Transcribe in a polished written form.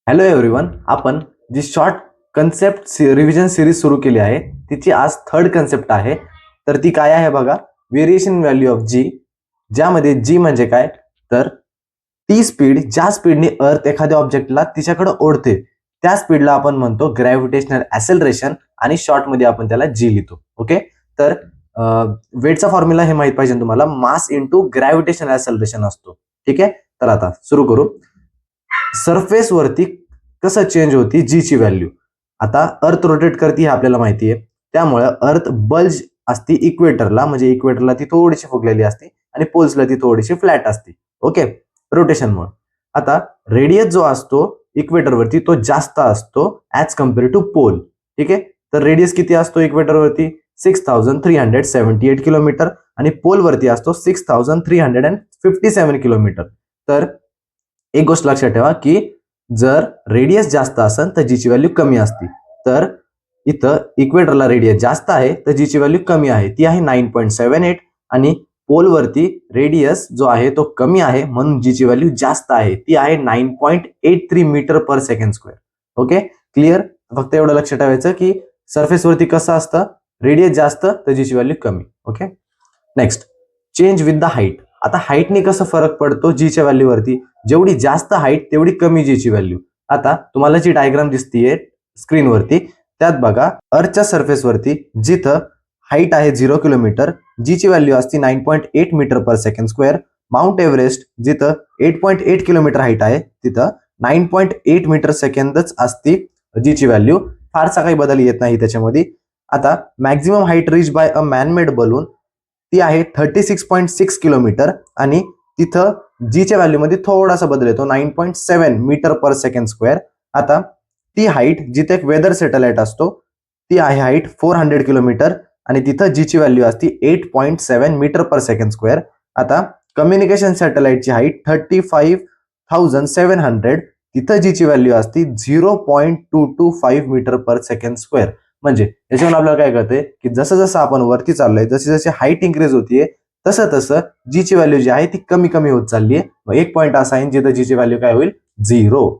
Hello everyone. आपण जी short concept revision series सुरू केली आहे तिची आज थर्ड कन्सेप्ट आहे. तर ती काय आहे बघा, व्हेरिएशन व्हॅल्यू ऑफ जी. ज्यामध्ये जी म्हणजे काय, तर ती स्पीड ज्या स्पीडने अर्थ एखाद्या ऑब्जेक्टला तिच्याकडे ओढते त्या स्पीडला आपण म्हणतो ग्रॅव्हिटेशनल ऍसेलरेशन, आणि शॉर्ट मध्ये आपण त्याला जी लिहितो. ओके. तर वेटचा फॉर्म्युला हे माहित पाहिजे तुम्हाला, मास इंटू ग्रॅव्हिटेशनल ऍसेलरेशन असतो. ठीक आहे. तर आता सुरू करू. सरफेस वरती कसं चेंज होती जी ची व्हॅल्यू. आता अर्थ रोटेट करते हे आपल्याला माहिती आहे. त्यामुळे अर्थ बल्ज असती इक्वेटरला, म्हणजे इक्वेटरला ती थोडीशी फुगलेली असते आणि पोल्सला ती थोडीशी फ्लॅट असते. ओके. रोटेशनमुळे आता रेडियस जो असतो इक्वेटरवरती तो जास्त असतो ऍज कम्पेअर टू पोल. ठीक आहे. तर रेडियस किती असतो इक्वेटरवरती? 6378 किलोमीटर, आणि पोलवरती असतो 6357 किलोमीटर. तर एक गोष्ट लक्षात ठेवा की जर रेडियस जास्त असेल तर जी ची व्हॅल्यू कमी असते. तर इथं इक्वेटरला रेडियस जास्त आहे तर जी ची व्हॅल्यू कमी आहे, ती आहे 9.78, आणि पोलवरती रेडियस जो आहे तो कमी आहे म्हणून जी ची व्हॅल्यू जास्त आहे, ती आहे 9.83 मीटर पर सेकंड स्क्वेअर. ओके. क्लिअर. फक्त एवढं लक्षात ठेवायचं की सरफेसवरती कसं असतं, रेडियस जास्त तर जी ची व्हॅल्यू कमी. Okay. Next, change with the height. आता हाईटने कसं फरक पडतो जीच्या व्हॅल्यूवरती? जेवढी जास्त हाईट तेवढी कमी जीची व्हॅल्यू. आता तुम्हाला जी डायग्राम दिसतीये स्क्रीनवरती त्यात बघा, अर्थच्या सरफेसवरती जिथं हाईट आहे 0 किलोमीटर, जीची व्हॅल्यू असते 9.8 मीटर पर सेकंड स्क्वेअर. माउंट एव्हरेस्ट जिथं 8.8 किलोमीटर हाईट आहे तिथं 9.8 मीटर सेकंदच असती जीची व्हॅल्यू. फारसा काही बदल येत नाही त्याच्यामध्ये. आता maximum height reach by a man-made balloon ती आहे 36.6 किलोमीटर, आणि तिथं जीच्या व्हॅल्यूमध्ये थोडासा बदल येतो 9.7 मीटर पर सेकंड स्क्वेअर. आता ती हाईट जिथे एक वेदर सॅटेलाइट असतो ती आहे हाईट 400 किलोमीटर, आणि तिथं जीची व्हॅल्यू असते 8.7 मीटर पर सेकंड स्क्वेअर. आता कम्युनिकेशन सॅटेलाइटची हाईट 35,700, तिथं जीची व्हॅल्यू असते 0.225 मीटर पर सेकंड स्क्वेअर. म्हणजे याच्यावर आपल्याला काय कळतंय की जसं जसं आपण वरती चाललोय, जशी जशी हाईट इन्क्रीज होतीये तसं तसं जी ची व्हॅल्यू जी आहे ती कमी कमी होत चालली आहे. एक पॉईंट असा आहे जिथं जी ची व्हॅल्यू काय होईल? 0.